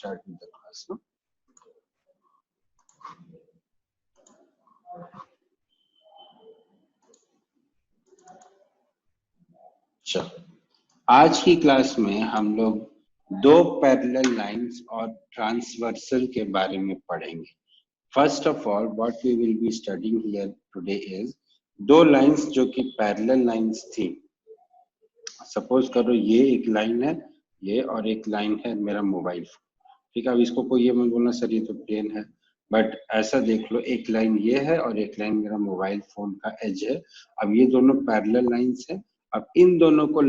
start with the class, no? चलो, आज की क्लास में हम लोग दो पैरेलल लाइंस और ट्रांसवर्सल के बारे में पढ़ेंगे। First of all what we will be studying here today is दो लाइंस जो कि पैरेलल लाइंस थी। सपोज करो ये एक लाइन है, ये, और एक लाइन है मेरा मोबाइल फोन, ठीक है। अब इसको कोई ये मत बोलना सर ये तो प्लेन है, बट ऐसा देख लो, एक लाइन ये है और एक लाइन मेरा मोबाइल फोन का एज है। अब ये दोनों पैरेलल लाइंस है। अब इन दोनों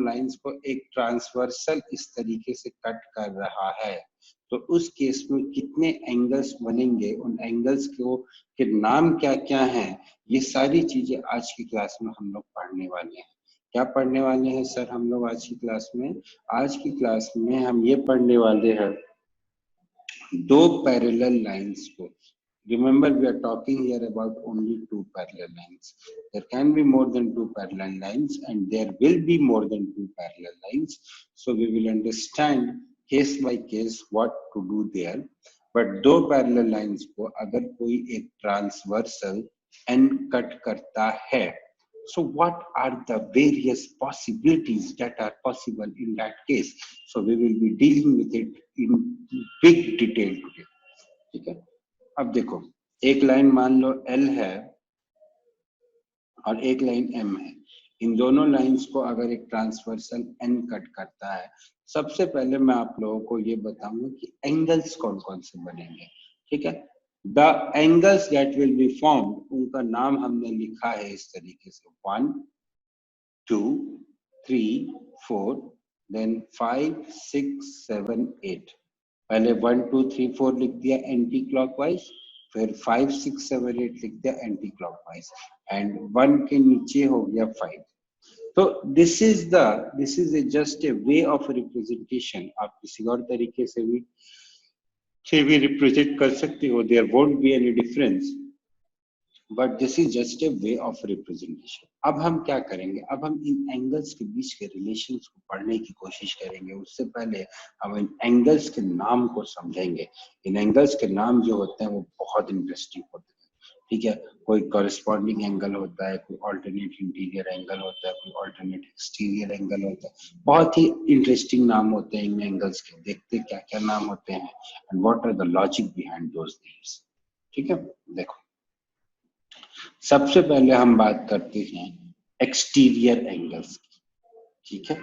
लाइंस को एक ट्रांसवर्सल इस तरीके से कट कर रहा है, तो उस केस में कितने एंगल्स बनेंगे, उन एंगल्स के नाम क्या क्या हैं, ये सारी चीजें आज की क्लास में हम लोग पढ़ने वाले हैं। क्या पढ़ने वाले हैं सर हम लोग आज की क्लास में? आज की क्लास में हम ये पढ़ने वाले हैं दो पैरेलल लाइंस को। Remember, we are talking here about only two parallel lines. There can be more than two parallel lines and there will be more than two parallel lines. So we will understand case by case what to do there. But दो parallel lines को अगर कोई एक transversal end cut करता है, so what are the various possibilities that are possible in that case? So we will be dealing with it in big detail today. ठीक है। अब देखो, एक लाइन मान लो L है और एक लाइन M है। इन दोनों लाइंस को अगर एक ट्रांसवर्सल N कट करता है, सबसे पहले मैं आप लोगों को ये बताऊंगा कि एंगल्स कौन कौन से बनेंगे, ठीक है। The angles that will be formed, उनका नाम हमने लिखा है इस तरीके से 1 2 3 4 देन 5 6 7 8। पहले 1 2 3 4 लिख दिया एंटी क्लॉकवाइज, फिर 5 6 7 8 लिख दिया एंटी क्लॉकवाइज, एंड 1 के नीचे हो गया 5। तो this is just a way of representation. आप किसी और तरीके से भी रिप्रेजेंट कर सकते हो, there won't be any difference, but this is just a way of representation. अब हम क्या करेंगे, अब हम इन एंगल्स के बीच के रिलेशंस को पढ़ने की कोशिश करेंगे। उससे पहले हम इन एंगल्स के नाम को समझेंगे। इन एंगल्स के नाम जो होते हैं वो बहुत इंटरेस्टिंग होते हैं, ठीक है। कोई कॉरेस्पॉन्डिंग एंगल होता है, कोई ऑल्टरनेट इंटीरियर एंगल होता है, कोई ऑल्टरनेट एक्सटीरियर एंगल होता है। बहुत ही इंटरेस्टिंग नाम होते हैं इन एंगल्स के। देखते क्या क्या नाम होते हैं and what are the logic behind those names, ठीक है। देखो, सबसे पहले हम बात करते हैं एक्सटीरियर एंगल्स की, ठीक है।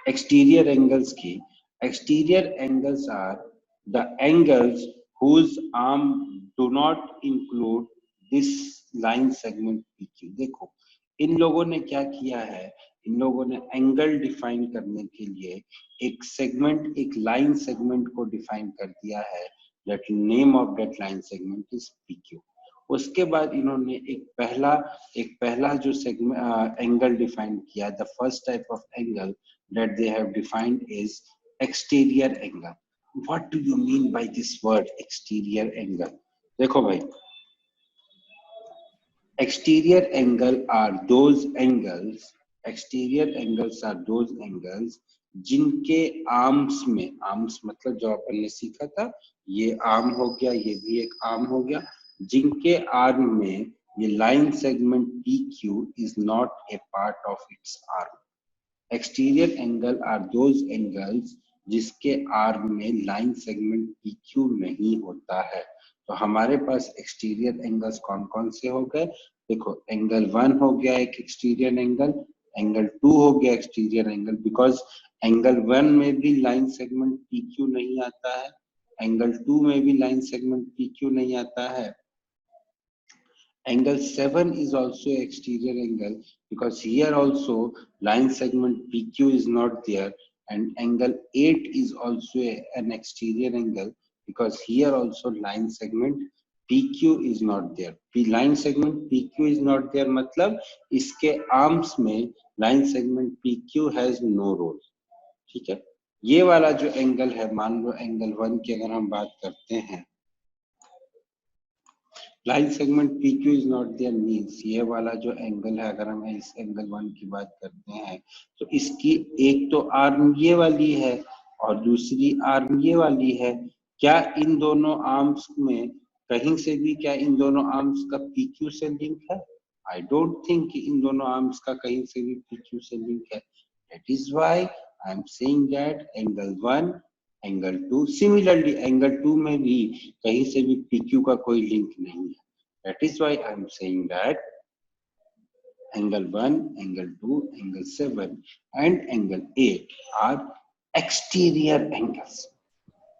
एक्सटीरियर एंगल्स की, exterior angles are the angles whose arm do not include this line segment PQ। देखो, इन लोगों ने क्या किया है, इन लोगों ने एंगल डिफाइन करने के लिए एक सेगमेंट, एक लाइन सेगमेंट को डिफाइन कर दिया है। That name of that line segment is PQ। उसके बाद इन्होंने एक पहला जो सेगमेंट एंगल डिफाइन किया, the first type of angle that they have defined is exterior angle. What do you mean by this word exterior angle? देखो भाई, exterior angle are those angles जिनके आर्म्स में, आर्म्स मतलब जो अपन ने सीखा था, ये आर्म हो गया, ये भी एक आर्म हो गया, जिनके आर्म में ये line segment PQ is not a part of its arm। Exterior angle are those angles जिसके आर्म में लाइन सेगमेंट PQ नहीं होता है। तो हमारे पास एक्सटीरियर एंगल्स कौन कौन से हो गए? देखो, एंगल 1 हो गया एक एक्सटीरियर एंगल, एंगल 2 हो गया एक्सटीरियर एंगल, बिकॉज एंगल 1 में भी लाइन सेगमेंट PQ नहीं आता है, एंगल 2 में भी लाइन सेगमेंट PQ नहीं आता है। Angle 7 is also exterior angle because here also line segment PQ is not there, and angle 8 is also an exterior angle because here also line segment PQ is not there। line segment PQ is not there मतलब इसके arms में line segment PQ has no role, ठीक है। ये वाला जो angle है, मान लो एंगल 1 की अगर हम बात करते हैं, line segment PQ is not there means ये वाला जो एंगल है, अगर हम इस एंगल 1 की बात करते हैं तो इसकी एक तो आर्म ये वाली है और दूसरी आर्म ये वाली है। क्या इन दोनों आर्म्स में कहीं से भी क्या इन दोनों आर्म्स का PQ से लिंक है? आई डोंट थिंक कि इन दोनों आर्म्स का कहीं से भी PQ से लिंक है। That is why I am saying that angle 1 angle 2 similarly angle 2 में भी कहीं से भी PQ का कोई लिंक नहीं है। That is why I am saying that angle 1, angle 2, angle 7 and angle 8 are exterior angles.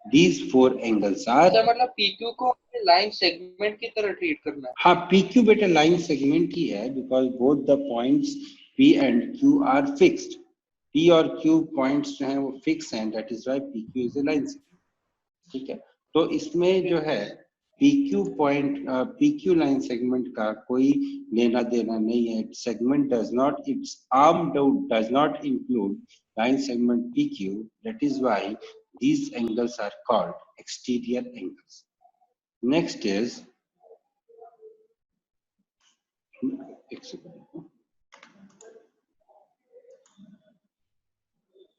These four angles are sir मतलब PQ को लाइन सेगमेंट की तरह ट्रीट करना है। हाँ PQ बेटा लाइन सेगमेंट ही है because both the points P and Q are fixed. P और Q पॉइंट्स जो हैं वो फिक्स हैं, that is why PQ is a line segment. ठीक है, तो इसमें जो है PQ point PQ line segment का कोई लेना देना नहीं है. Segment does not, it's arm does not include line segment PQ. That is why these angles are called exterior angles. Next is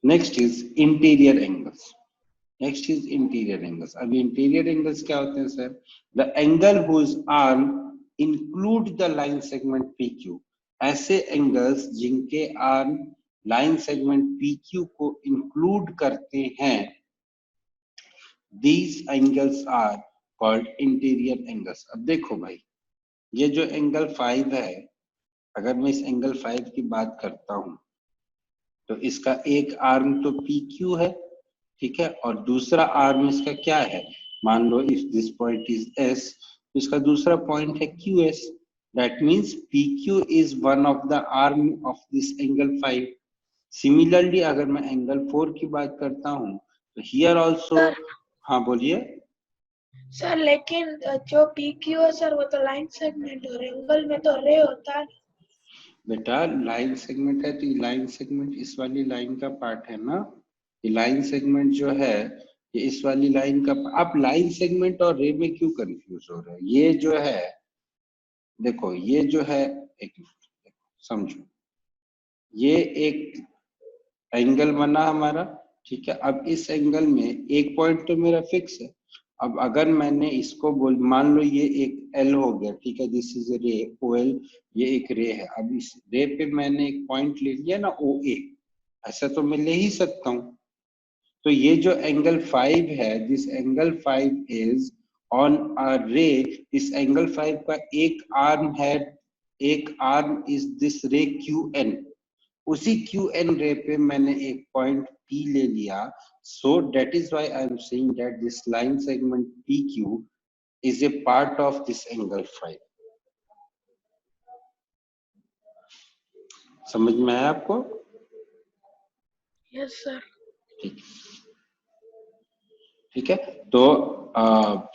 next is interior angles. Next is interior angles. अब interior angles क्या होते हैं sir? The angle whose arm include the line segment PQ. ऐसे angles जिनके arm line segment PQ को include करते हैं, these angles are called interior angles. अब देखो भाई, ये जो एंगल 5 है, अगर मैं इस एंगल 5 की बात करता हूं तो इसका एक आर्म तो PQ है, ठीक है, और दूसरा आर्म इसका क्या है? मान लो if this point is S, तो इसका दूसरा पॉइंट है QS. That means PQ is one of the arm of this angle 5. Similarly अगर मैं एंगल 4 की बात करता हूं तो हियर आल्सो. हाँ बोलिए सर, लेकिन जो PQ है सर वो तो लाइन सेगमेंट और एंगल में तो रे होता है। बेटा, लाइन सेगमेंट है तो ये लाइन सेगमेंट इस वाली लाइन का पार्ट है ना. ये लाइन सेगमेंट जो है ये इस वाली लाइन का. आप लाइन सेगमेंट और रे में क्यों कंफ्यूज हो रहे हो? ये जो है देखो, ये जो है एक मिनट समझो, ये एक एंगल बना हमारा, ठीक है. अब इस एंगल में एक पॉइंट तो मेरा फिक्स है. अब अगर मैंने इसको बोल, मान लो ये एक L हो गया, ठीक है, दिस इज रे OL, ये एक रे है. अब इस रे पे मैंने एक पॉइंट ले लिया ना OA, ऐसा तो मैं ले ही सकता हूँ. तो ये जो एंगल 5 है, this angle 5 is on a रे. इस एंगल 5 का एक आर्म है, एक आर्म इज दिस रे QN. उसी QN रे पे मैंने एक पॉइंट P ले लिया. सो that is why I am saying that this line segment PQ is a part of this angle 5. समझ में आया आपको? Yes sir. ठीक है, तो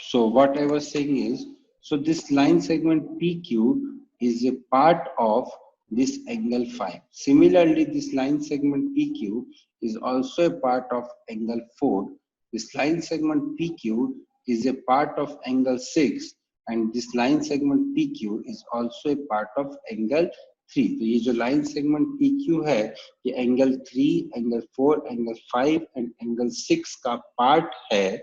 so what I was saying is, so this line segment PQ is a part of this angle 5. Similarly, this line segment PQ is also a part of angle 4. This line segment PQ is a part of angle 6, and this line segment PQ is also a part of angle 3. तो ये जो line segment PQ है, ये angle 3, angle 4, angle 5 and angle 6 का part है.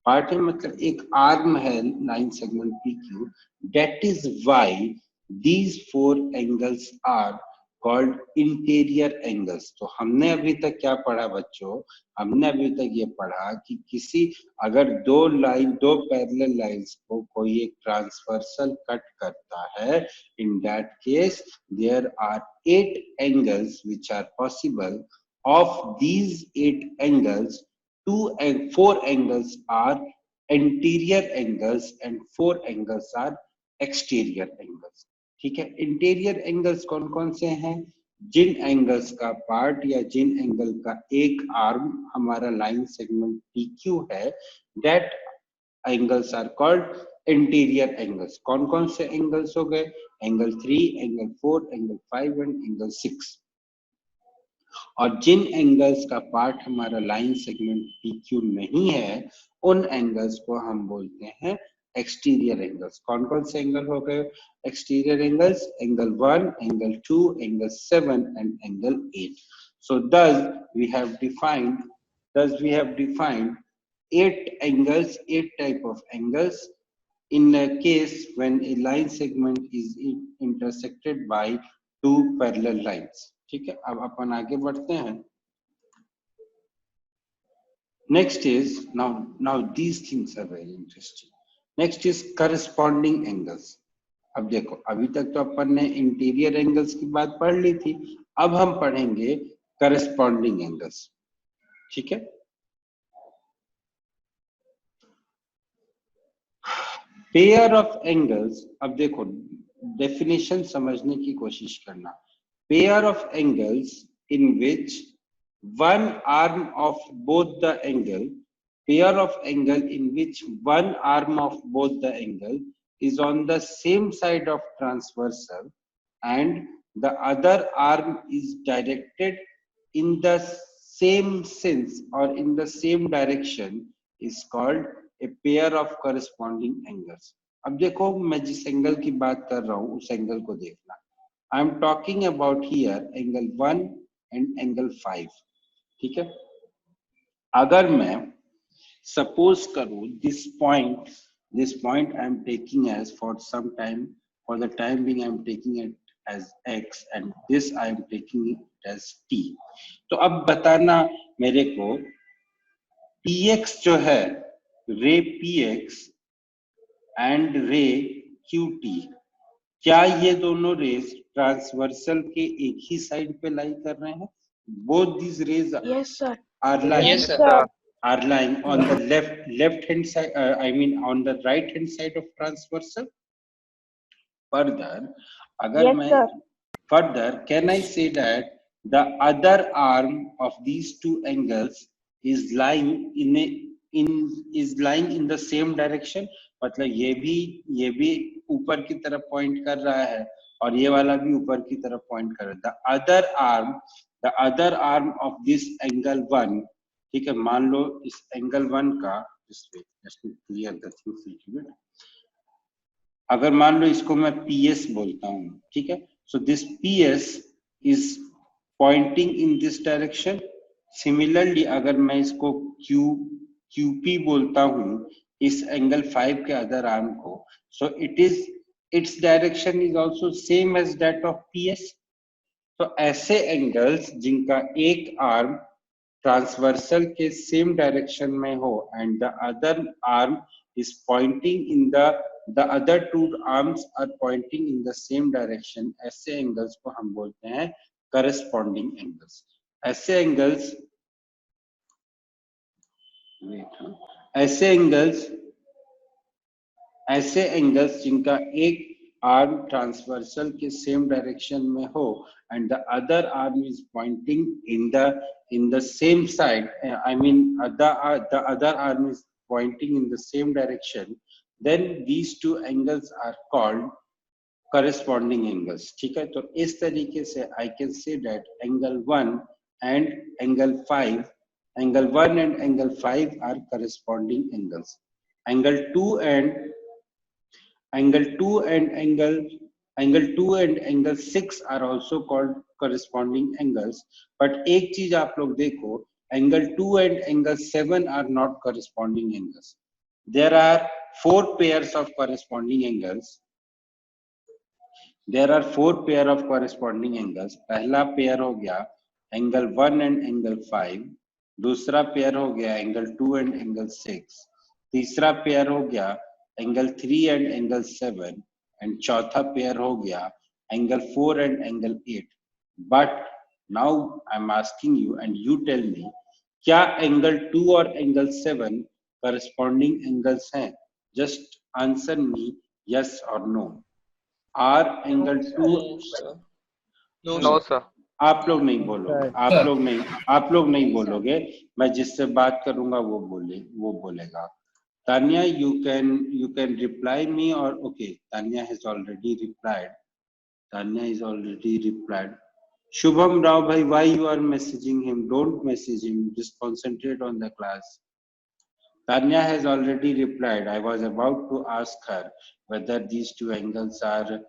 Part है मतलब एक आर्म है line segment PQ. That is why these four angles are called interior angles. तो हमने अभी तक क्या पढ़ा बच्चों? हमने अभी तक ये पढ़ा कि किसी अगर दो पैरेलल लाइंस को कोई एक ट्रांसवर्सल कट करता है, in that case there are 8 angles which are possible. Of these 8 angles, 4 angles are interior angles and 4 angles are exterior angles. ठीक है, इंटीरियर एंगल्स कौन कौन से हैं? जिन एंगल्स का पार्ट या जिन एंगल का एक आर्म हमारा लाइन सेगमेंट PQ है, that angles are called interior angles. कौन कौन से एंगल्स हो गए? Angle 3, angle 4, angle 5 and angle 6. और जिन एंगल्स का पार्ट हमारा लाइन सेगमेंट PQ नहीं है, उन एंगल्स को हम बोलते हैं एक्सटीरियर एंगल्स. कौन कौन से एंगल हो गए exterior angles? Angle 1, angle 2, angle 7 and angle 8. So thus we have defined thus we have defined 8 angles, 8 type of angles in a case when a line segment is intersected by 2 parallel lines. ठीक है, अब अपन आगे बढ़ते हैं. Next is now these things are very interesting. Next is corresponding angles. अब देखो, अभी तक तो अपन ने इंटीरियर एंगल्स की बात पढ़ ली थी, अब हम पढ़ेंगे करस्पॉन्डिंग एंगल्स. ठीक है, पेयर ऑफ एंगल्स. अब देखो, डेफिनेशन समझने की कोशिश करना. Pair of angles in which one arm of both the angle, pair of angle in which one arm of both the angle is on the same side of transversal and the other arm is directed in the same sense or in the same direction is called a pair of corresponding angles. अब देखो, मैं जिस angle की बात कर रहा हूं उस एंगल को देखना. I am talking about here angle 1 and angle 5. ठीक है, अगर मैं सपोज करूं this point I am taking as for some time, for the time being I am taking it as x and this I am taking it as t. तो अब बताना मेरे को px जो है, रे px एंड रे qt, क्या ये दोनों रेज ट्रांसवर्सल के एक ही साइड पे लाई कर रहे हैं? Both these rays Yes, sir. are lying, Yes, sir. are lying on the left hand side, I mean on the right hand side of transversal. Further, agar Yes, main sir. further, can I say that the other arm of these two angles is lying in the same direction? मतलब ये भी ऊपर की तरफ point कर रहा है और ये वाला भी ऊपर की तरफ पॉइंट कर रहा है. The other arm of this angle 1, ठीक है, मान लो इस एंगल 1 का, clear the things little bit, अगर मान लो इसको मैं PS बोलता हूं, ठीक है, so this PS is pointing in this direction. Similarly अगर मैं इसको QP बोलता हूं इस एंगल 5 के अदर आर्म को, so it's direction is also same as that of PS. तो ऐसे एंगल्स जिनका एक आर्म ट्रांसवर्सल के सेम डायरेक्शन में हो and the other arm is pointing in the other two arms are pointing in the same direction, ऐसे angles को हम बोलते हैं करस्पॉन्डिंग एंगल्स. ऐसे एंगल्स जिनका एक आर्म ट्रांसवर्सल के सेम डायरेक्शन में हो and the other arm is pointing in the same side, I mean the other arm is pointing in the same direction, then these two angles are called corresponding angles. ठीक है, तो इस तरीके से I can say that angle 1 and angle 5 are corresponding angles. Angle 2 and angle 6 are also called corresponding angles. But एक चीज आप लोग देखो, angle 2 and angle 7 are not corresponding angles. There are 4 pairs of corresponding angles. पहला pair हो गया angle 1 and angle 5, दूसरा pair हो गया angle 2 and angle 6, तीसरा पेयर हो गया angle 3 and angle 7, and चौथा पेयर हो गया angle 4 and angle 8. But now I'm asking you and you tell me, क्या angle 2 और angle 7 corresponding angles हैं? Just answer me yes or no. Are angle 2? No, sir. आप लोग नहीं बोलोगे, आप लोग नहीं बोलोगे, मैं जिससे बात करूंगा वो बोलेगा. Tanya, you can reply me, or okay, Tanya is already replied. Shubham Rao bhai, why you are messaging him? Don't message him, just concentrate on the class. Tanya has already replied. I was about to ask her whether these two angles are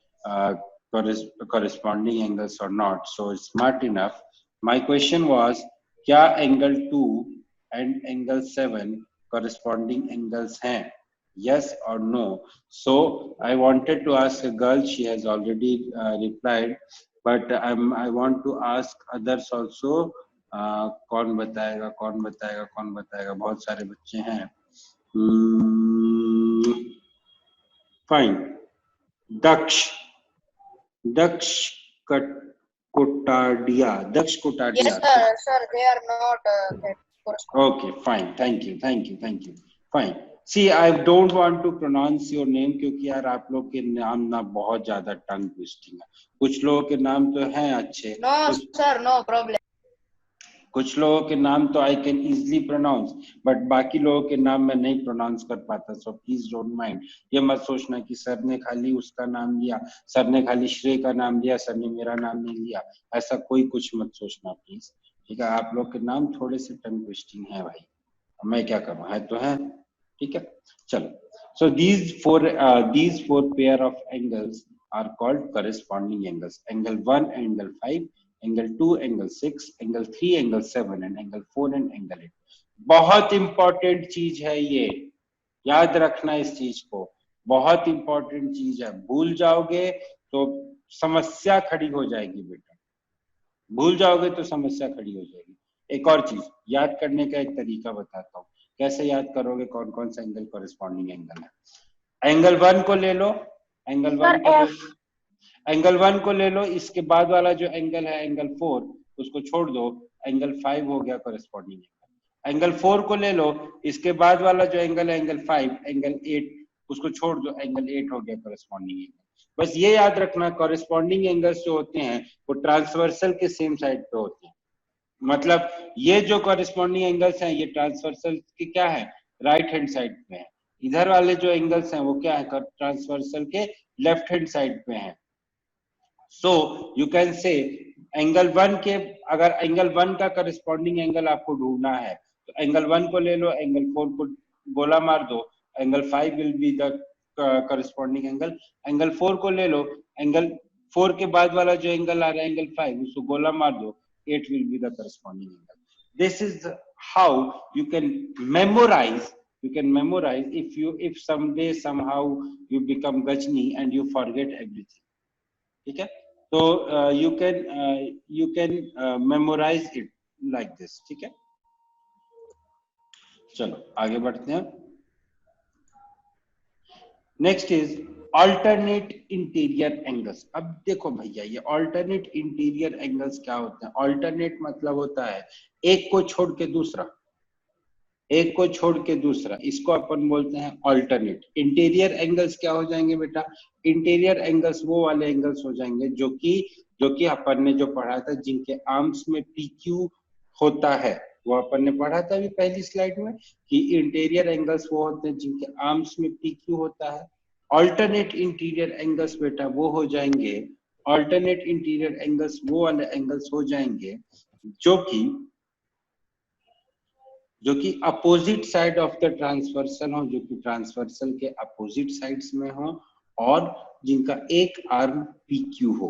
corresponding angles or not. So smart enough. My question was, क्या angle 2 and angle 7 corresponding angles हैं? Yes or no? So I wanted to ask a girl, she has already replied, but I want to ask others also. कौन बताएगा कौन बताएगा कौन बताएगा? बहुत सारे बच्चे हैं. Fine. Daksha कोटाडिया. Yes, sir, they are not that corresponding. Okay, fine. Thank you. Fine. See, I don't want to pronounce your name क्योंकि यार आप लोग के नाम ना बहुत ज्यादा टंग ट्विस्टिंग है. कुछ लोगों के नाम तो हैं अच्छे. No, sir, no problem. कुछ लोगों के नाम तो I can easily pronounce, but बाकी लोगों के नाम मैं नहीं प्रोनाउंस कर पाता. So please don't mind. ये मत सोचना कि सर ने खाली उसका नाम लिया, सर ने खाली श्रेय का नाम लिया, सर ने मेरा नाम नहीं लिया. ऐसा कोई कुछ मत सोचना प्लीज. ठीक है, आप लोग के नाम थोड़े से टंग ट्विस्टिंग है भाई. मैं क्या करूं, है तो है. ठीक है, चलो. सो these four pair of angles are called corresponding angles. Angle 1 angle 5, angle 2 angle 6, angle 3 angle 7 and angle 4 and angle 8. बहुत इंपॉर्टेंट चीज है ये, याद रखना इस चीज को. बहुत इंपॉर्टेंट चीज है. भूल जाओगे तो समस्या खड़ी हो जाएगी बेटा. भूल जाओगे तो समस्या खड़ी हो जाएगी. एक और चीज याद करने का एक तरीका बताता हूँ. कैसे याद करोगे कौन कौन सा एंगल कॉरेस्पॉन्डिंग एंगल है? एंगल 1 को ले लो. एंगल 1 को ले लो. इसके बाद वाला जो एंगल है एंगल 4, उसको छोड़ दो. एंगल 5 हो गया कॉरेस्पॉन्डिंग एंगल. एंगल 4 को ले लो. इसके बाद वाला जो एंगल है एंगल 5, एंगल 8, उसको छोड़ दो. एंगल 8 हो गया कॉरेस्पॉन्डिंग एंगल. बस ये याद रखना, कॉरेस्पॉन्डिंग एंगल्स जो होते हैं वो ट्रांसवर्सल के सेम साइड पे होते हैं. मतलब ये जो कॉरेस्पॉन्डिंग एंगल्स हैं ये ट्रांसवर्सल के क्या है, राइट हैंड साइड पे है. इधर वाले जो एंगल्स हैं वो क्या है, ट्रांसवर्सल के लेफ्ट हैंड साइड पे हैं. So you can say angle 1 के, अगर एंगल 1 का कॉरेस्पॉन्डिंग एंगल आपको ढूंढना है तो एंगल 1 को ले लो, एंगल 4 को गोला मार दो. Angle 5 will be the corresponding angle. Angle 4 को ले लो, एंगल 4 के बाद वाला जो एंगल आ रहा है एंगल 5, उसको गोला मार दो. 8 will be the corresponding angle. This is how you can memorize. You can memorize if someday somehow you become Gajni and you forget everything. ठीक है, तो you can memorize it like this. ठीक है, चलो आगे बढ़ते हैं. Next is alternate interior angles. अब देखो भैया, ये अल्टरनेट इंटीरियर एंगल्स क्या होते हैं? अल्टरनेट मतलब होता है एक को छोड़ के दूसरा, एक को छोड़ के दूसरा. इसको अपन बोलते हैं अल्टरनेट. इंटीरियर एंगल्स क्या हो जाएंगे बेटा? इंटीरियर एंगल्स वो वाले एंगल्स हो जाएंगे जो कि अपन ने जो पढ़ा था, जिनके आर्म्स में PQ होता है. वो अपन ने पढ़ा था अभी पहली स्लाइड में कि इंटीरियर एंगल्स वो होते हैं जिनके आर्म्स में PQ होता है. अल्टरनेट इंटीरियर एंगल्स बेटा वो हो जाएंगे, अल्टरनेट इंटीरियर एंगल्स वो वाले एंगल्स हो जाएंगे जो कि opposite side of the transversal हो, जो कि ट्रांसवर्सल के अपोजिट साइड्स में हो, और जिनका एक आर्म PQ हो.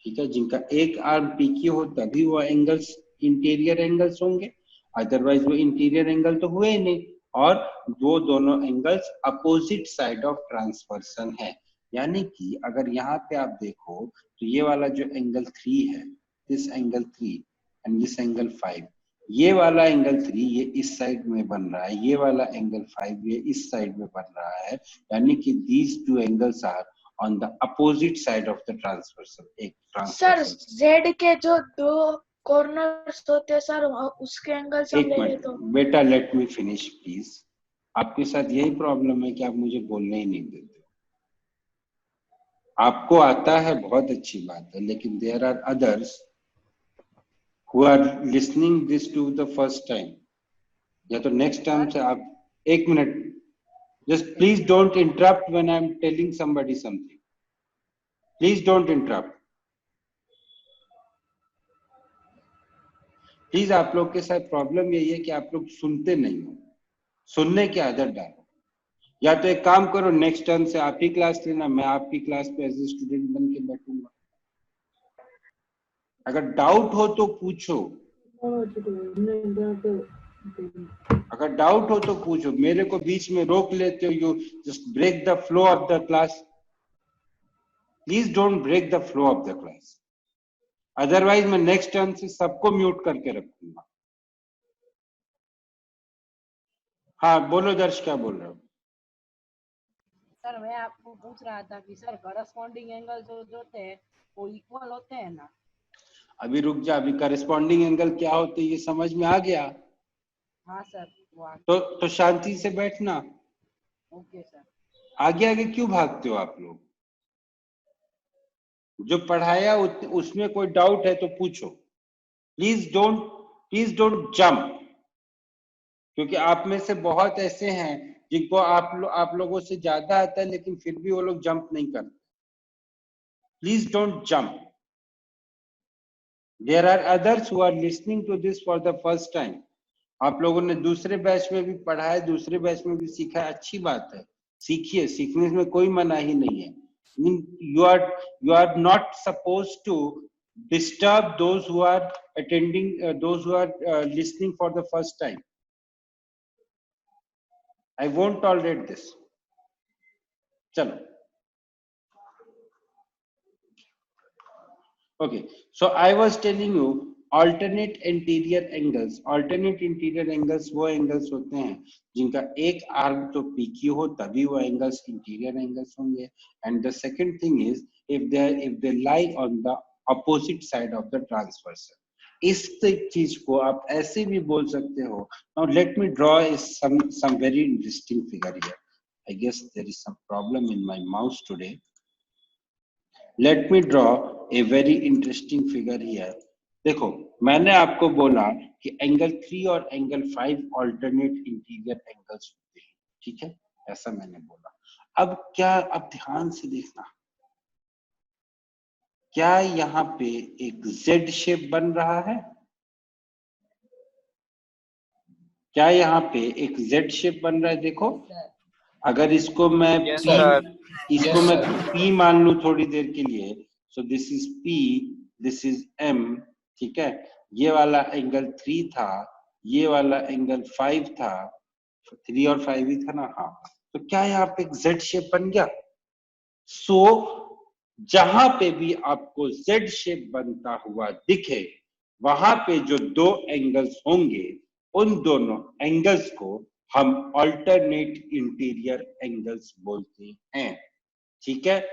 ठीक है, जिनका एक आर्म PQ हो तभी वो एंगल्स इंटीरियर एंगल्स होंगे. अदरवाइज वो इंटीरियर एंगल तो हुए ही नहीं. और वो दोनों angles opposite side of transversal है. यानी कि अगर यहाँ पे आप देखो तो ये वाला जो एंगल 3 है, this angle 3 and this angle 5, ये वाला एंगल 3 ये इस साइड में बन रहा है, ये वाला एंगल 5 ये इस साइड में बन रहा है. यानी कि these two angles are on the opposite side of the transversal. एक सर ट्रांसवर्सल. Z के जो दो कॉर्नर्स होते हैं सर, उसके एंगल्स हम एक ले ले मिनट तो. बेटा, लेट मी फिनिश प्लीज. आपके साथ यही प्रॉब्लम है कि आप मुझे बोलने ही नहीं देते. आपको आता है बहुत अच्छी बात है, लेकिन there are others who are listening this to the first time. या तो नेक्स्ट टाइम से आप, एक minute, just please don't interrupt when I'm telling somebody something. Please don't interrupt. Please आप लोग के साथ प्रॉब्लम यही है कि आप लोग सुनते नहीं हो. सुनने की आदत डालो. या तो एक काम करो, नेक्स्ट टर्म से आप ही क्लास लेना, मैं आपकी क्लास पे एज ए स्टूडेंट बन के बैठूंगा. अगर डाउट हो तो पूछो. अगर डाउट हो तो पूछो, मेरे को बीच में रोक लेते हो, you just break the flow of the class. Please don't break the flow of the class, otherwise मैं नेक्स्ट टर्न से सबको म्यूट करके रखूंगा। हाँ बोलो दर्श, क्या बोल रहे हो? सर मैं आपको पूछ रहा था कि सर करस्पॉन्डिंग एंगल जो होते हैं वो इक्वल होते हैं ना? अभी रुक जा, अभी करस्पॉन्डिंग एंगल क्या होते हैं ये समझ में आ गया? हाँ सर। तो शांति से बैठना। Okay sir. आगे आगे क्यों भागते हो आप लोग? जो पढ़ाया उसमें कोई डाउट है तो पूछो। प्लीज डोंट जंप, क्योंकि आप में से बहुत ऐसे हैं जिनको आप लोगों से ज्यादा आता है लेकिन फिर भी वो लोग जंप नहीं करते। Please don't jump. There are others who are listening to this for the first time. आप लोगों ने दूसरे बैच में भी पढ़ा है, दूसरे बैच में भी सीखा है, अच्छी बात है, सीखिए, सीखने में कोई मनाही नहीं है। You are not supposed to disturb those who are attending, those who are listening for the first time. I won't tolerate this. Chalo. Okay, so I was telling you alternate interior angles. Alternate interior angles वो angles होते हैं जिनका एक arm तो PQ हो तभी वो angles interior angles होंगे. And the second thing is if they lie on the opposite side of the transversal. इस चीज को आप ऐसे भी बोल सकते हो. Now let me draw some very interesting figure here. I guess there is some problem in my mouse today. Let me draw a very interesting figure here. देखो मैंने आपको बोला कि एंगल 3 और एंगल 5 ऑल्टरनेट इंटीरियर एंगल्स होते हैं, ठीक है, ऐसा मैंने बोला। अब ध्यान से देखना, क्या यहाँ पे एक जेड शेप बन रहा है? क्या यहाँ पे एक जेड शेप बन रहा है? देखो, अगर इसको मैं P मान लूं थोड़ी देर के लिए, so this is P, this is M, ठीक है, ये वाला एंगल 3 था, ये वाला एंगल 5 था, 3 और 5 ही था ना, हाँ, तो क्या यहाँ पे एक Z शेप बन गया? सो जहां पे भी आपको Z शेप बनता हुआ दिखे, वहां पे जो दो एंगल्स होंगे, उन दोनों एंगल्स को हम अल्टरनेट इंटीरियर एंगल्स बोलते हैं, ठीक है।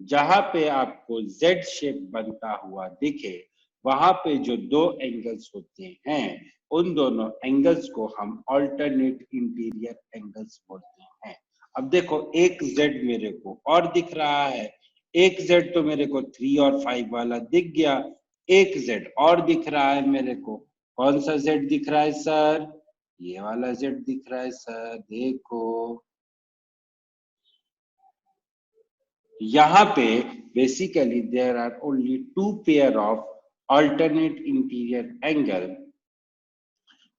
जहां पे आपको Z शेप बनता हुआ दिखे, वहां पे जो दो एंगल्स होते हैं, उन दोनों एंगल्स को हम अल्टरनेट इंटीरियर एंगल्स बोलते हैं। अब देखो, एक Z मेरे को और दिख रहा है, एक Z तो मेरे को 3 और 5 वाला दिख गया, एक Z और दिख रहा है मेरे को। कौन सा Z दिख रहा है सर? ये वाला Z दिख रहा है सर, देखो यहाँ पे basically there are only 2 pair of alternate interior angle.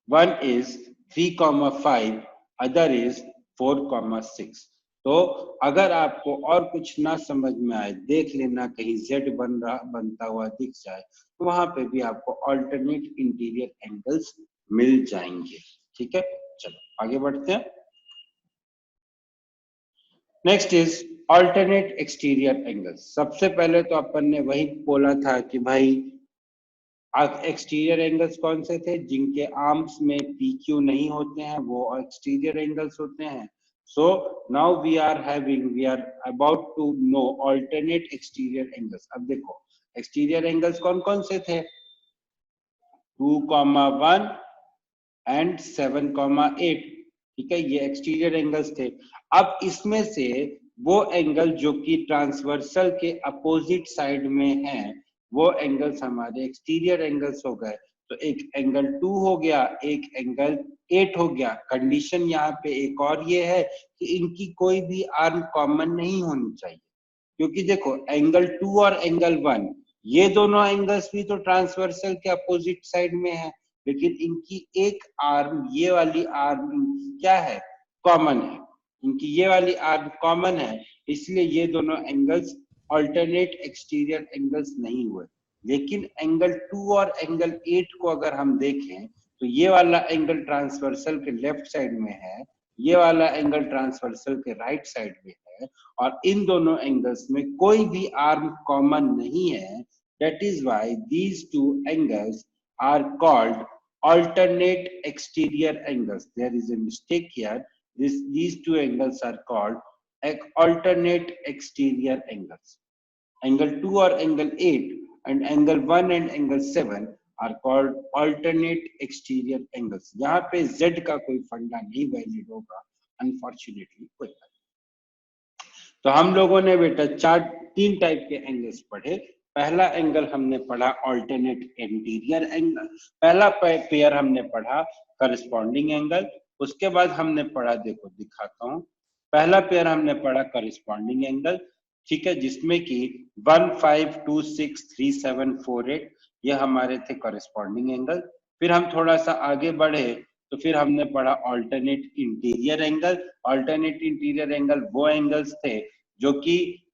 One is 3,5, other is 4,6. तो अगर आपको और कुछ ना समझ में आए, देख लेना कहीं Z बनता हुआ दिख जाए, तो वहां पे भी आपको अल्टरनेट इंटीरियर एंगल्स मिल जाएंगे, ठीक है। चलो आगे बढ़ते हैं। Next is alternate exterior angles. सबसे पहले तो अपन ने वही बोला था कि भाई एक्सटीरियर एंगल्स कौन से थे? जिनके आर्म्स में PQ नहीं होते हैं वो एक्सटीरियर एंगल्स होते हैं। So now we are about to know alternate exterior angles. अब देखो एक्सटीरियर एंगल्स कौन कौन से थे? 2,1 एंड 7,8, ठीक है, ये एक्सटीरियर एंगल्स थे। अब इसमें से वो एंगल जो कि ट्रांसवर्सल के अपोजिट साइड में है, वो एंगल्स हमारे एक्सटीरियर एंगल्स हो गए। तो एक एंगल 2 हो गया, एक एंगल 8 हो गया। कंडीशन यहाँ पे एक और ये है कि इनकी कोई भी आर्म कॉमन नहीं होनी चाहिए, क्योंकि देखो एंगल 2 और एंगल 1 ये दोनों एंगल्स भी तो ट्रांसवर्सल के अपोजिट साइड में है, लेकिन इनकी एक आर्म, ये वाली आर्म इनकी क्या है? कॉमन है। इनकी ये वाली आर्म कॉमन है, इसलिए ये दोनों एंगल्स अल्टरनेट एक्सटीरियर एंगल्स नहीं हुए। लेकिन एंगल 2 और एंगल 8 को अगर हम देखें तो ये वाला एंगल ट्रांसवर्सल के लेफ्ट साइड में है, ये वाला एंगल ट्रांसवर्सल के राइट साइड में है, और इन दोनों एंगल्स में कोई भी आर्म कॉमन नहीं है. That is why these two angles are called alternate exterior angles. There is a mistake here. These two angles are called alternate exterior angles. Angle 2 or angle 8 and angle 1 and angle 7 are called alternate exterior angles. यहाँ पे Z का कोई फंडा नहीं valid होगा, unfortunately कोई बात. तो हम लोगों ने बेटा तीन टाइप के एंगल्स पढ़े. पहला एंगल हमने पढ़ा ऑल्टरनेट इंटीरियर एंगल, पहला पेयर हमने पढ़ा करस्पॉन्डिंग एंगल. उसके बाद हमने पढ़ा, देखो दिखाता हूं, पहला पेयर हमने पढ़ा करस्पॉन्डिंग एंगल, ठीक है, जिसमें कि 1, 5, 2, 6, 3, 7, 4, 8 ये हमारे थे करस्पॉन्डिंग एंगल. फिर हम थोड़ा सा आगे बढ़े तो फिर हमने पढ़ा alternate interior angle. Alternate interior angle वो एंगल्स थे जो कि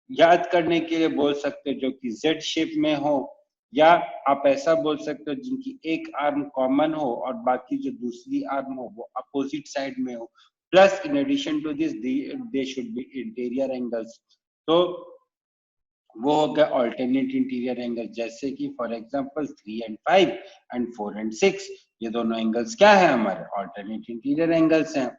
याद करने के लिए बोल सकते हो जो कि जेड शेप में हो, या आप ऐसा बोल सकते हो जिनकी एक आर्म कॉमन हो और बाकी जो दूसरी आर्म हो वो अपोजिट साइड में हो. Plus in addition to this they should be interior angles. तो वो हो गया ऑल्टरनेट इंटीरियर एंगल, जैसे कि for example 3 and 5 and 4 and 6 ये दोनों एंगल्स क्या है हमारे ऑल्टरनेट इंटीरियर एंगल्स हैं.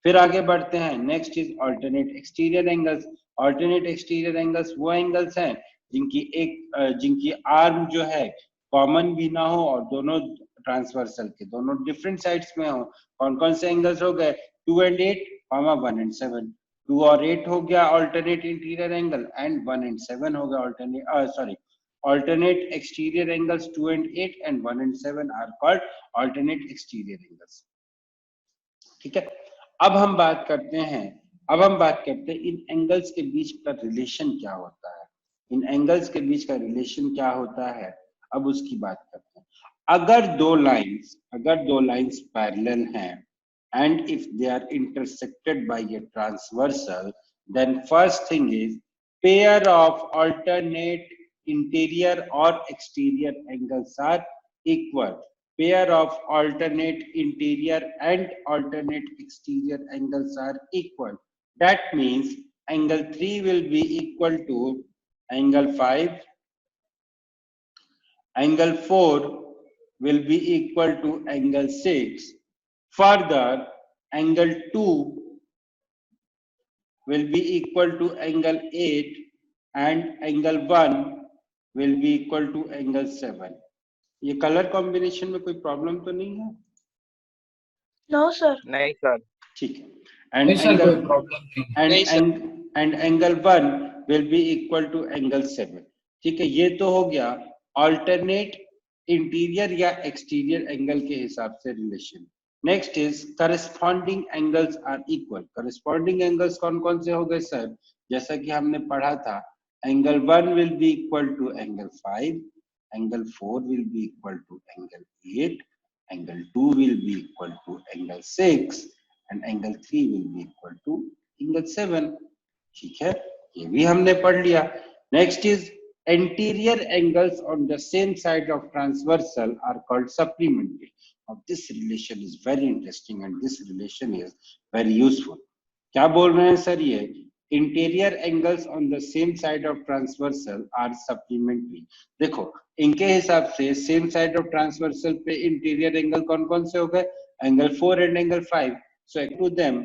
फिर आगे बढ़ते हैं, next is alternate exterior angles. Alternate exterior angles वो एंगल्स हैं जिनकी आर्म जो है कॉमन भी ना हो और दोनों ट्रांसवर्सल के दोनों डिफरेंट साइड्स में हो. कौन कौन से एंगल्स हो गए? 2 and 8, 1 and 7. 2 और 8 हो गया alternate interior angle, and 1 and 7 हो गया alternate exterior angles. 2 and 8 and 1 and 7 are called alternate exterior angles. ठीक है. अब हम बात करते हैं इन एंगल्स के बीच का रिलेशन क्या होता है. इन एंगल्स के बीच का रिलेशन क्या होता है, अब उसकी बात करते हैं. अगर दो लाइंस पैरेलल हैं and if they are intersected by a transversal, then first thing is pair of alternate interior or exterior angles are equal. Pair of alternate interior and alternate exterior angles are equal. That means angle 3 will be equal to angle 5, angle 4 will be equal to angle 6. Further, angle 2 will be equal to angle 8 and angle 1 will be equal to angle 7. ये colour combination में कोई problem तो नहीं है? No sir. नहीं sir. ठीक है. and angle 1 will be equal to angle 7. ठीक है, ये तो हो गया alternate इंटीरियर या एक्सटीरियर एंगल के हिसाब से relation. Next is corresponding angles are equal. Corresponding angles कौन कौन से हो गए सर? जैसा कि हमने पढ़ा था, angle 1 will be equal to angle 5, angle 4 will be equal to angle 8, angle 2 will be equal to angle 6 and angle 3 will be equal to angle 7. ठीक है, ये भी हमने पढ़ लिया. Next is anterior angles on the same side of transversal are called supplementary. Now this relation is very interesting and this relation is very useful. क्या बोल रहे हैं सर? ये interior angles on the same side of transversal are supplementary. देखो इनके हिसाब से same side of transversal पे interior angle कौन कौन से हो गए? angle 4 and angle 5. So to them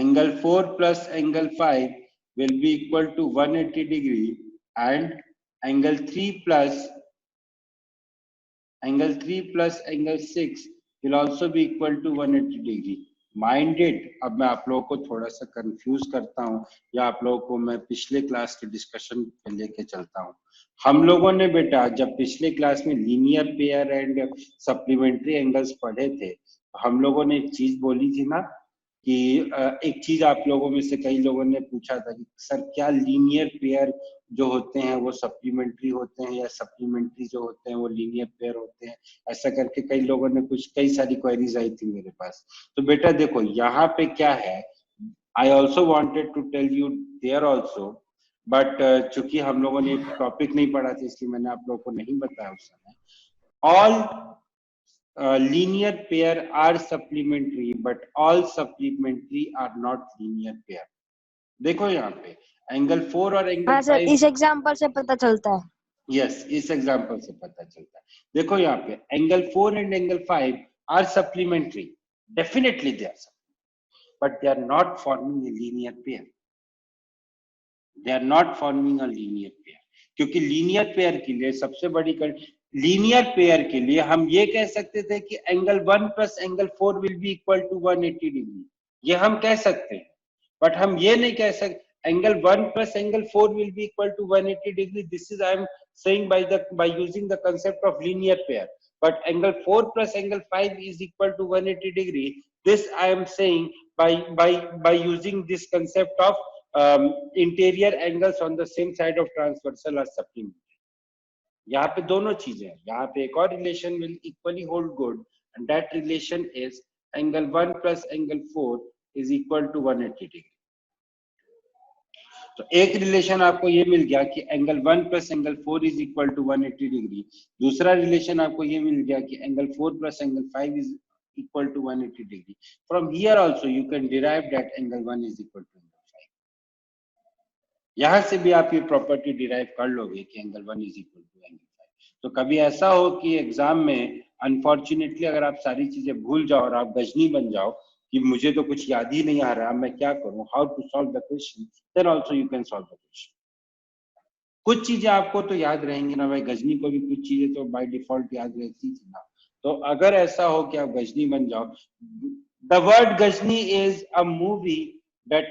angle 4 plus angle 5 will be equal to 180 degree and angle 3 plus angle 6 will also be equal to 180 degree. Mind it. अब मैं आप लोगों को थोड़ा सा कंफ्यूज करता हूँ या आप लोगों को मैं पिछले क्लास के डिस्कशन पे लेके चलता हूँ. हम लोगों ने बेटा जब पिछले क्लास में linear pair and supplementary angles पढ़े थे, हम लोगों ने एक चीज बोली थी ना कि एक चीज आप लोगों में से कई लोगों ने पूछा था कि सर क्या लीनियर पेयर जो होते हैं वो सप्लीमेंट्री होते हैं या सप्लीमेंट्री जो होते हैं वो लीनियर पेयर होते हैं, ऐसा करके कई लोगों ने कई सारी क्वेरीज आई थी मेरे पास. तो बेटा देखो यहाँ पे क्या है, I also wanted to tell you there also, but चूंकि हम लोगों ने टॉपिक नहीं पढ़ा था इसलिए मैंने आप लोगों को नहीं बताया उस समय. All linear pair are supplementary but all supplementary are not linear pair. देखो यहाँ पे एंगल 4 और एंगल 5। हाँ सर, इस एग्जांपल से पता चलता है। यस, इस एग्जांपल से पता चलता है। देखो यहाँ पे angle 4 and angle 5 are supplementary, definitely they are, but they are not forming a linear pair. They are not forming a linear pair, क्योंकि लीनियर पेयर के लिए सबसे बड़ी लीनियर पेयर के लिए हम ये कह सकते थे कि angle 1 plus angle 4 will be equal to 180 degree, ये हम कह सकते हैं, बट हम ये नहीं कह सकते angle 1 plus angle 4 will be equal to 180 degree. This is I am saying by using the concept of linear pair, but angle 4 plus angle 5 is equal to 180 degree. This I am saying by using this concept of interior angles on the same side of transversal or supplementary. यहाँ पे दोनों चीजें हैं। यहाँ पे एक और relation will equally hold good, and that relation is angle 1 plus angle 4 is equal to 180 degree. तो एक रिलेशन आपको ये मिल गया कि angle 1 plus angle 4 is equal to 180 degree. दूसरा रिलेशन आपको ये मिल गया कि angle 4 plus angle 5 is equal to 180 degree. From here also you can derive that angle 1 is equal to angle 5। यहां से भी आप ये प्रॉपर्टी डिराइव कर लोगे कि angle 1 is equal to angle 5। तो कभी ऐसा हो कि एग्जाम में अनफॉर्चुनेटली अगर आप सारी चीजें भूल जाओ और आप गजनी बन जाओ कि मुझे तो कुछ याद ही नहीं आ रहा, मैं क्या करूं, how to solve the question, then also you can solve the question. कुछ चीजें आपको तो याद रहेंगी ना भाई, गजनी को भी कुछ चीजें तो बाय डिफॉल्ट याद रहती थी ना। तो अगर ऐसा हो कि आप गजनी बन जाओ, the word Ghajini is a movie that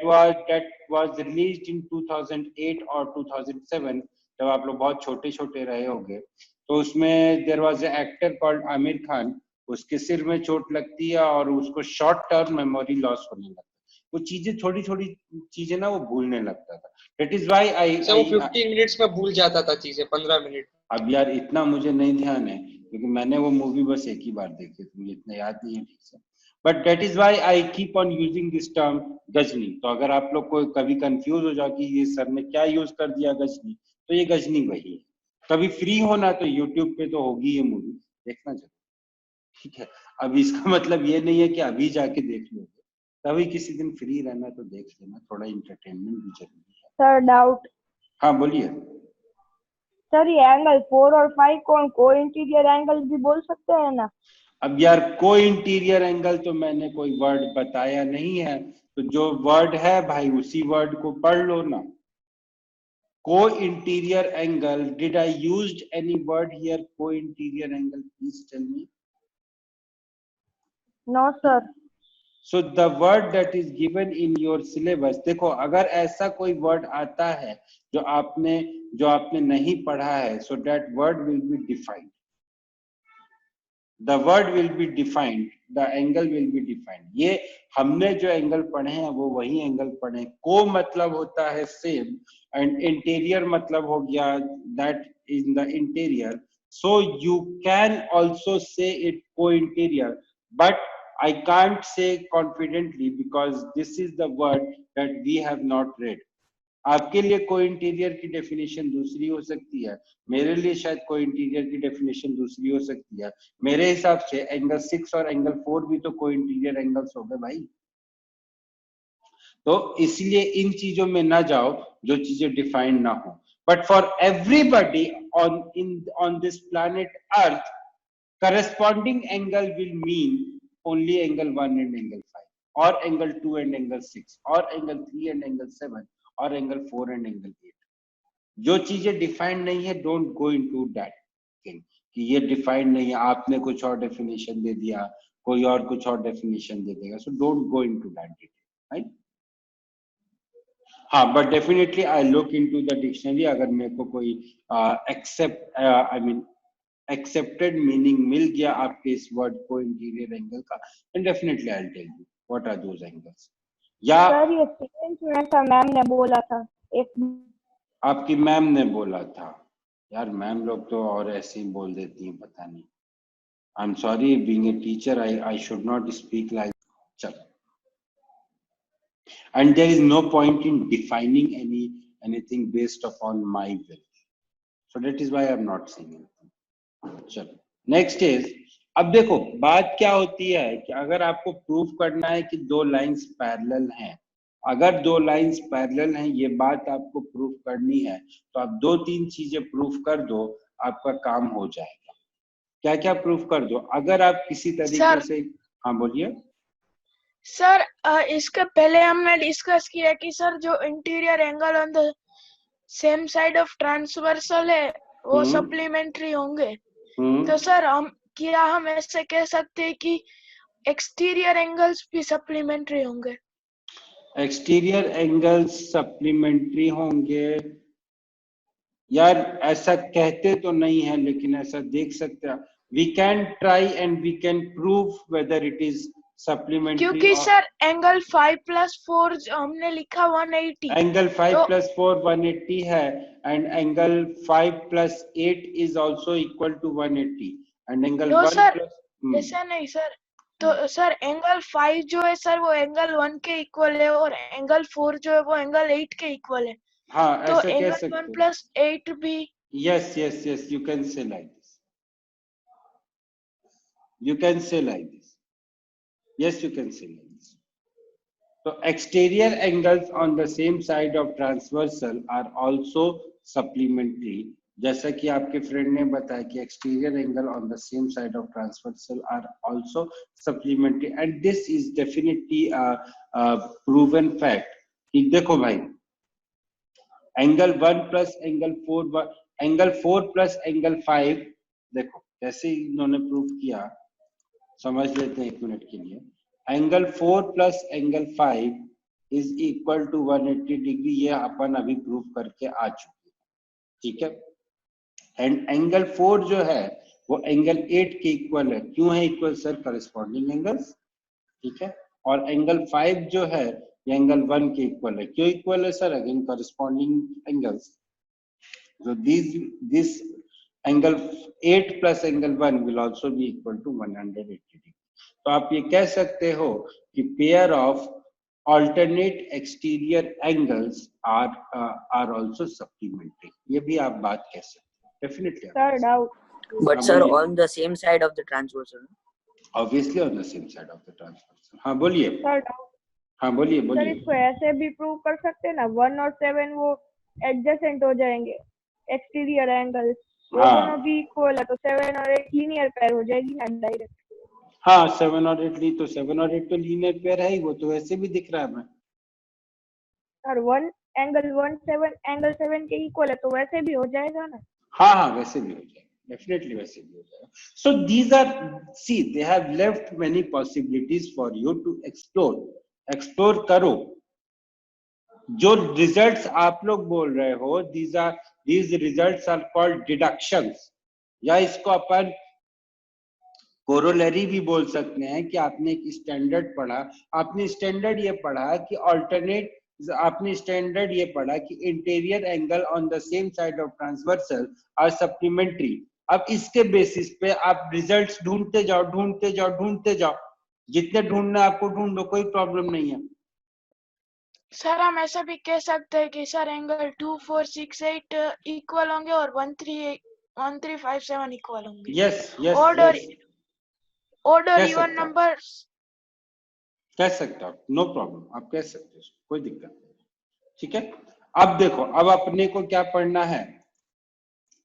was released in 2008 or 2007, जब आप लोग बहुत छोटे छोटे रहे होंगे। तो उसमें there was an actor called Aamir Khan, उसके सिर में चोट लगती है और उसको शॉर्ट टर्म मेमोरी लॉस होने लगता है। वो चीजें थोड़ी थोड़ी चीजें ना वो भूलने लगता था। That is why वो 15 मिनट्स में भूल जाता था चीजें, 15 मिनट। अब यार इतना मुझे नहीं ध्यान है क्योंकि मैंने वो मूवी बस एक ही बार देखी थी, मुझे इतना याद नहीं है ठीक से। But that is why I keep on using this term Ghajini. तो अगर आप लोग को कभी कंफ्यूज हो जाओ कि ये सर ने क्या यूज कर दिया गजनी, तो ये गजनी वही है। कभी फ्री होना तो यूट्यूब पे तो होगी ये मूवी, देखना जरूर, ठीक है। अब इसका मतलब ये नहीं है कि अभी जाके देख लोगे, कभी किसी दिन फ्री रहना तो देख लेना, थोड़ा इंटरटेनमेंट भी जरूरी है। Sir doubt. हाँ बोलिए सर ये एंगल 4 और 5 को इंटीरियर एंगल भी बोल सकते हैं ना? अब यार को इंटीरियर एंगल तो मैंने कोई वर्ड बताया नहीं है, तो जो वर्ड है भाई उसी वर्ड को पढ़ लो ना। को interior angle, did I used any word here को interior angle? Please tell me. No sir. So the word that is given in your syllabus, देखो अगर ऐसा कोई वर्ड आता है जो आपने नहीं पढ़ा है, so that word will be defined, the word will be defined, the angle will be defined। ये हमने जो एंगल पढ़े हैं वो वही एंगल पढ़े। को मतलब होता है सेम, एंड इंटीरियर मतलब हो गया that in the interior, so you can also say it co-interior, but I can't say confidently because this is the word that we have not read। आपके लिए को इंटीरियर की डेफिनेशन दूसरी हो सकती है, मेरे लिए शायद को इंटीरियर की डेफिनेशन दूसरी हो सकती है। मेरे हिसाब से एंगल 6 और एंगल 4 भी तो को इंटीरियर एंगल्स हो गए भाई। तो इसलिए इन चीजों में ना जाओ जो चीजें डिफाइंड ना हो। But for everybody on this planet earth, corresponding angle will mean only angle 1 and angle 5, or angle 2 and angle 6, or angle 3 and angle 7, और एंगल 4 एंड एंगल 8। जो चीजें डिफाइंड नहीं है, don't go into that thing कि ये defined नहीं है, आपने कुछ और डेफिनेशन दे दिया, कोई और कुछ और डेफिनेशन दे देगा, so don't go into that detail, right. हाँ but definitely I look into the dictionary, अगर मेरे को कोई एक्सेप्टेड मीनिंग मिल गया आपके इस वर्ड को इंटीरियर एंगल का, then definitely I will tell you what are those angles. या सर ये सेकंड में ऐसा मैम ने बोला था, एक आपकी मैम ने बोला था। यार मैम लोग तो और ऐसे ही बोल देती हैं, पता नहीं। I am sorry, being a teacher I should not speak like. चलो, and there is no point in defining anything based upon my will, so that is why I am not saying anything. चलो next is अब देखो बात क्या होती है कि अगर आपको प्रूफ करना है कि दो लाइंस पैरेलल हैं, अगर दो लाइंस पैरेलल हैं ये बात आपको प्रूफ करनी है तो आप दो तीन चीजें प्रूफ कर दो, आपका काम हो जाएगा। क्या क्या प्रूफ कर दो? अगर आप किसी तरीके से, हाँ बोलिए सर। इसके पहले हमने डिस्कस किया कि सर जो interior angle on the same side of transversal है वो सप्लीमेंट्री होंगे। तो सर हम ऐसे कह सकते हैं कि एक्सटीरियर एंगल्स भी सप्लीमेंट्री होंगे? एक्सटीरियर एंगल्स सप्लीमेंट्री होंगे यार, ऐसा कहते तो नहीं है लेकिन ऐसा देख सकते हैं। We can try and we can prove whether it is supplementary. क्योंकि सर एंगल 5+4 हमने लिखा 180, एंगल 5+4 180 है and angle 5+8 is also equal to 180 and angle 1+। ऐसा नहीं सर, तो सर एंगल 5 जो है सर वो एंगल 1 के इक्वल है और एंगल 4 जो है वो एंगल 8 के इक्वल है। हाँ तो ऐसा कह एंगल सकते 1+8 भी। yes you can say like this, you can say like this, yes you can say like this. So exterior angles on the same side of transversal are also supplementary. जैसा कि आपके फ्रेंड ने बताया कि exterior angle on the same side of transversal are also supplementary and this is definitely a proven fact. कि देखो भाई angle 1 plus angle 4 angle 4 plus angle 5, देखो कैसे इन्होंने प्रूव किया समझ लेते हैं एक मिनट के लिए। Angle 4 plus angle 5 is equal to 180 degree, ये अपन अभी प्रूव करके आ चुके हैं, ठीक है। एंड एंगल 4 जो है वो एंगल 8 के इक्वल है। क्यों है इक्वल सर? करस्पॉन्डिंग एंगल्स, ठीक है। और एंगल 5 जो है ये एंगल 1 के इक्वल है। क्यों इक्वल है sir? Again corresponding angles. So this angle 8 plus angle 1 will also be equal to 180 degree. तो आप ये कह सकते हो कि pair of alternate exterior angles are also supplementary. ये भी आप बात कह सकते हो, definitely. Sir, doubt. But sir, on the same side of the transversal. Obviously on the same side of the transversal. हाँ बोलिए। Sir, doubt. हाँ बोलिए सर बोलिए। इसको ऐसे भी प्रूव कर सकते हैं ना, 1 और 7 वो एडजेसेंट हो जाएंगे एक्सटीरियर एंगल, वो दोनों भी इक्वल है तो 7 और 8 लीनियर पेयर हो जाएगी ना डायरेक्ट। हाँ 7 और 8 ली तो 7 और 8 तो लीनियर पेयर है ही, वो तो वैसे भी दिख रहा है। मैं सर 1 एंगल 1 7 एंगल 7 के इक्वल है तो वैसे भी हो जाएगा ना। हाँ हाँ वैसे भी हो जाएगा, डेफिनेटली वैसे भी हो जाएगा। So these are see they have left many possibilities for you to explore करो। जो रिजल्ट्स आप लोग बोल रहे हो these results are called deductions, या इसको अपन कोरोलरी भी बोल सकते हैं कि आपने एक स्टैंडर्ड पढ़ा, आपने स्टैंडर्ड ये पढ़ा कि ऑल्टरनेट, आपने स्टैंडर्ड ये पढ़ा कि interior angle on the same side of transversal are supplementary. अब इसके बेसिस पे आप रिजल्ट्स ढूंढते जाओ, जितने ढूंढना आपको ढूंढो, कोई प्रॉब्लम नहीं है। सर हम ऐसा भी कह सकते हैं कि सर एंगल 2 4 6 8 इक्वल होंगे और 1 3 5 7 इक्वल होंगे। यस ऑर्डर इवन नंबर्स कह सकते हो, नो प्रॉब्लम, आप कह सकते हो, कोई दिक्कत नहीं, ठीक है। अब देखो, अब अपने को क्या पढ़ना है।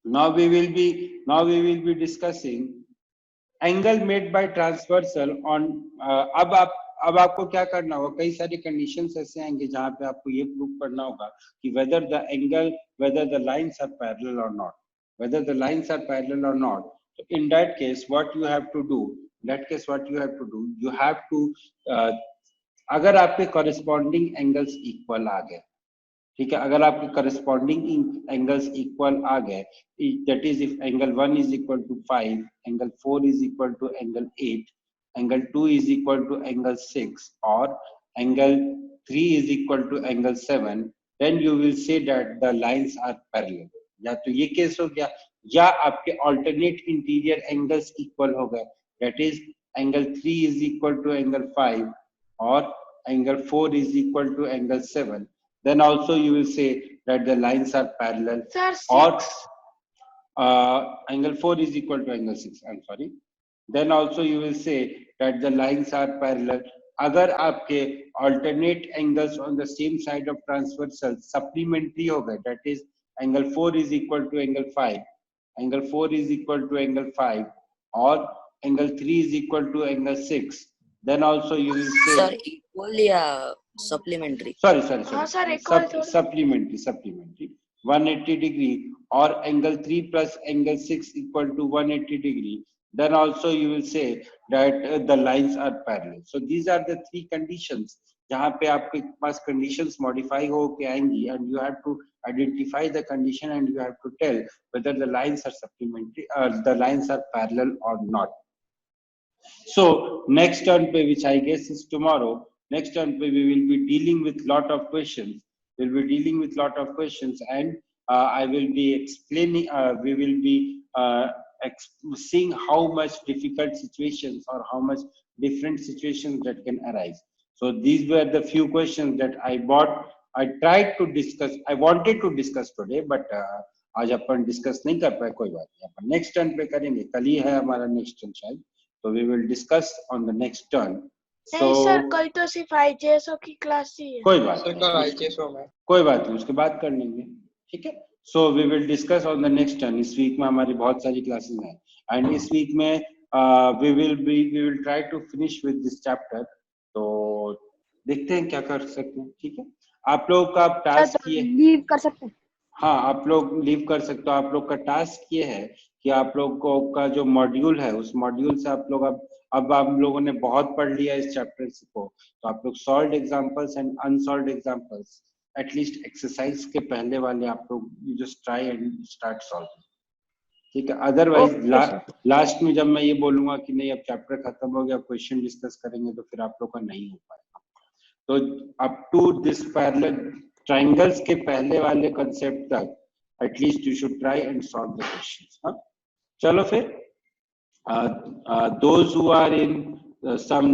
now we will be discussing angle made by transversal on अब आपको क्या करना होगा, कई सारी कंडीशंस ऐसे आएंगे जहां पे आपको ये प्रूव करना होगा कि whether the lines are parallel or not, so in that case what you have to do, you have to अगर आपके corresponding angles equal आ गए, ठीक है, अगर आपके corresponding angles equal आ गए, that is if angle 1 is equal to 5, angle 4 is equal to angle 8, angle 2 is equal to angle 6 or angle 3 is equal to angle 7, then you will say that the lines are parallel। या तो ये case हो गया, या आपके alternate interior angles equal हो गए, that is angle 3 is equal to angle 5 or angle 4 is equal to angle 7, then also you will say that the lines are parallel। Sir, or angle 4 is equal to angle 6, I'm sorry, then also you will say that the lines are parallel. अगर आपके alternate angles on the same side of transversal supplementary हो गए, that is angle 4 is equal to angle 5, angle 4 is equal to angle 5, or angle 3 is equal to angle 6, then also you will say Sir, equally supplementary. sorry हाँ sir equal थोड़ा supplementary 180 degree, or angle 3 plus angle 6 equal to 180 degree, then also you will say that the lines are parallel. So these are the three conditions जहाँ पे आपके पास conditions modify हो के आएंगी, and you have to identify the condition and you have to tell whether the lines are supplementary or the lines are parallel or not. So next turn pe, which I guess is tomorrow, next turn pe we will be dealing with lot of questions. We'll be dealing with lot of questions, and I will be explaining. We will be seeing how much difficult situations or how much different situations that can arise. So these were the few questions that I tried to discuss. I wanted to discuss today, but आज अपन discuss नहीं कर पाए, कोई बात नहीं, अपन next turn पे करेंगे. कल ही है हमारा नेक्स्ट टर्न शायद, तो we will discuss on the next turn. नहीं सर कल तो सिर्फ IJSO की क्लास ही है. कोई बात सर कल IJSO में कोई बात नहीं, उसके बाद कर लेंगे, ठीक है. So we will discuss on the next turn. इस वीक में हमारी बहुत सारी क्लासेस हैं, and इस वीक में we will try to finish with this chapter. तो देखते हैं क्या कर सकते हैं, ठीक है. आप लोग का टास्क ये लीव कर सकते हैं. हाँ, आप लोग लीव कर सकते हो. आप लोग का टास्क ये है कि आप लोग को का जो मॉड्यूल है, उस मॉड्यूल से आप लोग अब आप लोगों ने बहुत पढ़ लिया इस चैप्टर को, तो आप लोग solved examples and unsolved examples at least exercise के पहले वाले आप लोग you just try and start solving, ठीक है. अदरवाइज लास्ट में जब मैं ये बोलूंगा कि नहीं अब चैप्टर खत्म हो गया, क्वेश्चन डिस्कस करेंगे, तो फिर आप लोग का नहीं हो पाएगा. तो up to this parallel triangles के पहले वाले कंसेप्ट तक at least you should try and solve the questions. हाँ, चलो फिर those who are in some